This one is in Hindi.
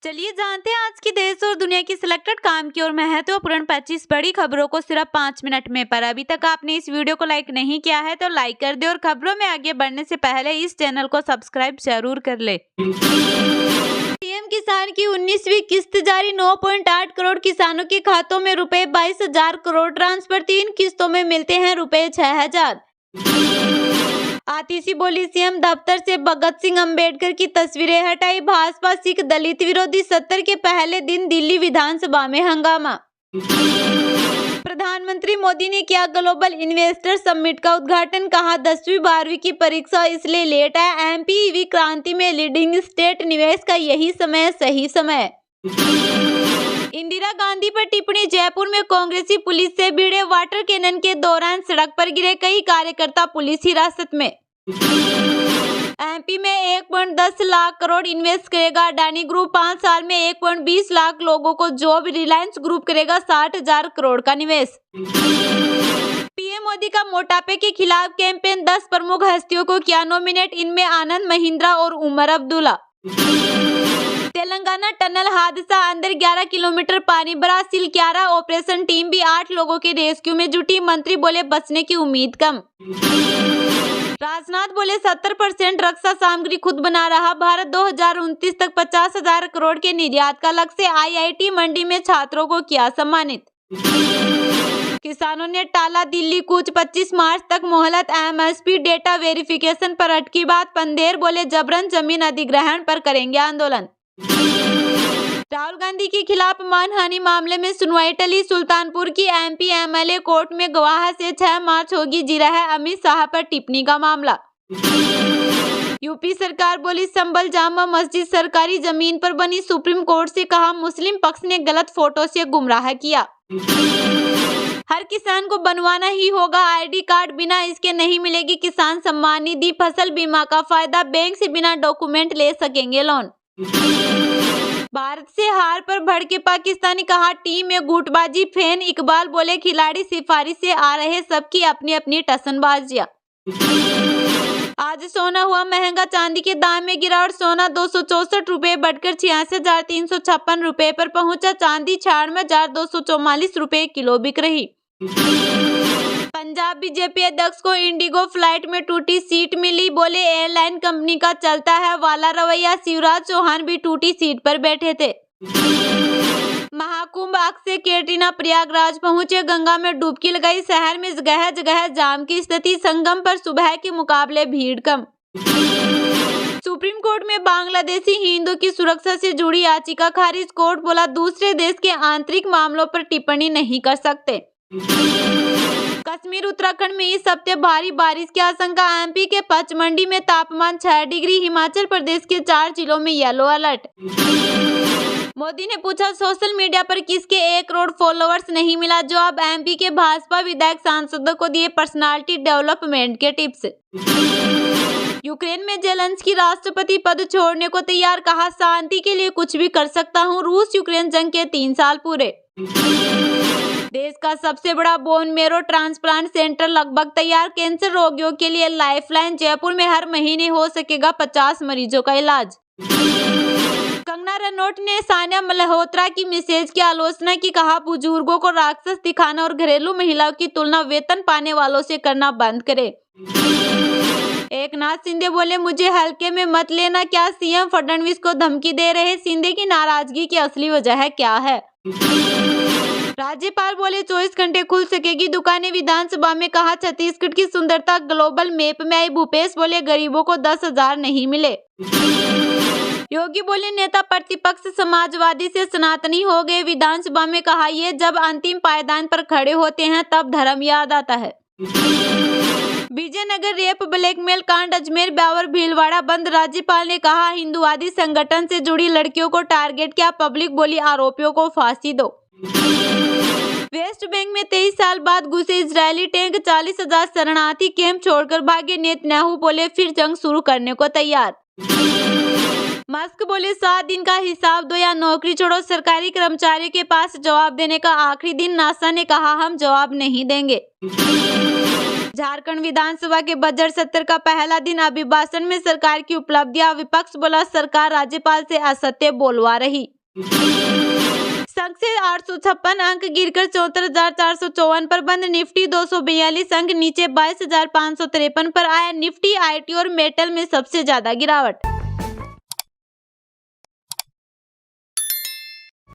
चलिए जानते हैं आज की देश और दुनिया की सिलेक्टेड काम की और महत्वपूर्ण 25 बड़ी खबरों को सिर्फ 5 मिनट में। पर अभी तक आपने इस वीडियो को लाइक नहीं किया है तो लाइक कर दे और खबरों में आगे बढ़ने से पहले इस चैनल को सब्सक्राइब जरूर कर ले। पीएम किसान की 19वीं किस्त जारी, 9.8 करोड़ किसानों के खातों में रुपए 22,000 करोड़ ट्रांसफर, 3 किस्तों में मिलते हैं रुपए 6,000। आतिशी बोली, सीएम दफ्तर से भगत सिंह अंबेडकर की तस्वीरें हटाई, भाजपा सिख दलित विरोधी सत्र के पहले दिन दिल्ली विधानसभा में हंगामा। प्रधानमंत्री मोदी ने किया ग्लोबल इन्वेस्टर समिट का उद्घाटन, कहा 10वीं 12वीं की परीक्षा इसलिए लेट है, एमपी ईवी क्रांति में लीडिंग स्टेट, निवेश का यही समय सही समय। इंदिरा गांधी पर टिप्पणी, जयपुर में कांग्रेसी पुलिस से भिड़े, वाटर कैनन के दौरान सड़क पर गिरे कई कार्यकर्ता पुलिस हिरासत में। एमपी में 1.10 लाख करोड़ इन्वेस्ट करेगा अडानी ग्रुप, 5 साल में 1.20 लाख लोगों को जॉब, रिलायंस ग्रुप करेगा 60,000 करोड़ का निवेश। पीएम मोदी का मोटापे के खिलाफ कैंपेन, 10 प्रमुख हस्तियों को किया नॉमिनेट, इनमें आनंद महिंद्रा और उमर अब्दुल्ला। तेलंगाना टनल हादसा, अंदर 11 किलोमीटर पानी भरा, सिलक्यारा ऑपरेशन टीम भी 8 लोगों के रेस्क्यू में जुटी, मंत्री बोले बचने की उम्मीद कम। राजनाथ बोले 70% रक्षा सामग्री खुद बना रहा भारत, 2029 तक 50,000 करोड़ के निर्यात का लक्ष्य, आईआईटी मंडी में छात्रों को किया सम्मानित। किसानों ने टाला दिल्ली कूच, 25 मार्च तक मोहलत, एमएसपी डेटा वेरिफिकेशन पर अटकी बात, पंदेर बोले जबरन जमीन अधिग्रहण पर करेंगे आंदोलन। राहुल गांधी के खिलाफ मानहानि मामले में सुनवाई टली, सुल्तानपुर की एमपी एमएलए कोर्ट में गवाह से 6 मार्च होगी जिरह, अमित शाह पर टिप्पणी का मामला। यूपी सरकार बोली संभल जामा मस्जिद सरकारी जमीन पर बनी, सुप्रीम कोर्ट से कहा मुस्लिम पक्ष ने गलत फोटो से गुमराह किया। हर किसान को बनवाना ही होगा आईडी कार्ड, बिना इसके नहीं मिलेगी किसान सम्मान निधि, फसल बीमा का फायदा, बैंक से बिना डॉक्यूमेंट ले सकेंगे लोन। भारत से हार पर भड़के पाकिस्तानी, कहा टीम में गुटबाजी, फैन इकबाल बोले खिलाड़ी सिफारिश से आ रहे सबकी अपनी अपनी टसनबाजियां। आज सोना हुआ महंगा, चांदी के दाम में गिरावट, सोना 264 रुपए बढ़कर 86,356 रुपए पर पहुंचा, चांदी 96,244 रुपए किलो बिक रही। पंजाब बीजेपी अध्यक्ष को इंडिगो फ्लाइट में टूटी सीट मिली, बोले एयरलाइन कंपनी का चलता है वाला रवैया, शिवराज चौहान भी टूटी सीट पर बैठे थे। महाकुंभ अक्षय कैटरीना प्रयागराज पहुंचे, गंगा में डुबकी लगाई, शहर में जगह जगह जाम की स्थिति, संगम पर सुबह के मुकाबले भीड़ कम। सुप्रीम कोर्ट में बांग्लादेशी हिंदू की सुरक्षा से जुड़ी याचिका खारिज, कोर्ट बोला दूसरे देश के आंतरिक मामलों पर टिप्पणी नहीं कर सकते। कश्मीर उत्तराखंड में इस हफ्ते भारी बारिश की आशंका, एमपी के पचमंडी में तापमान 6 डिग्री, हिमाचल प्रदेश के 4 जिलों में येलो अलर्ट। मोदी ने पूछा सोशल मीडिया पर किसके 1 करोड़ फॉलोअर्स नहीं मिला, जवाब एमपी के भाजपा विधायक सांसदों को दिए पर्सनालिटी डेवलपमेंट के टिप्स। यूक्रेन में जेलेंस्की राष्ट्रपति पद छोड़ने को तैयार, कहा शांति के लिए कुछ भी कर सकता हूं, रूस यूक्रेन जंग के 3 साल पूरे। देश का सबसे बड़ा बोन मेरो ट्रांसप्लांट सेंटर लगभग तैयार, कैंसर रोगियों के लिए लाइफलाइन, जयपुर में हर महीने हो सकेगा 50 मरीजों का इलाज। कंगना रनौत ने सानिया मल्होत्रा की मैसेज की आलोचना की, कहा बुजुर्गों को राक्षस दिखाना और घरेलू महिलाओं की तुलना वेतन पाने वालों से करना बंद करे। एकनाथ शिंदे बोले मुझे हल्के में मत लेना, क्या सीएम फडणवीस को धमकी दे रहे, शिंदे की नाराजगी की असली वजह क्या है। राज्यपाल बोले 24 घंटे खुल सकेगी दुकानें, विधानसभा में कहा छत्तीसगढ़ की सुंदरता ग्लोबल मैप में आई, भूपेश बोले गरीबों को 10,000 नहीं मिले। योगी बोले नेता प्रतिपक्ष समाजवादी से सनातनी हो गए, विधानसभा में कहा ये जब अंतिम पायदान पर खड़े होते हैं तब धर्म याद आता है। विजयनगर रेप ब्लैकमेल कांड, अजमेर ब्यावर भीलवाड़ा बंद, राज्यपाल ने कहा हिंदुवादी संगठन से जुड़ी लड़कियों को टारगेट किया, पब्लिक बोली आरोपियों को फांसी दो। वेस्ट बैंक में 23 साल बाद घुसे इजरायली टैंक, 40,000 शरणार्थी कैंप छोड़कर भागे, नेतन्याहू बोले फिर जंग शुरू करने को तैयार। मस्क बोले 7 दिन का हिसाब दो या नौकरी छोड़ो, सरकारी कर्मचारियों के पास जवाब देने का आखिरी दिन, नासा ने कहा हम जवाब नहीं देंगे। झारखंड विधानसभा के बजट सत्र का पहला दिन, अभिभाषण में सरकार की उपलब्धियां, विपक्ष बोला सरकार राज्यपाल से असत्य बोलवा रही। सेंसेक्स 856 अंक गिरकर 74,454 पर बंद। निफ्टी 242 अंक नीचे 22,553 पर आया। निफ्टी, आईटी और मेटल में सबसे ज्यादा गिरावट।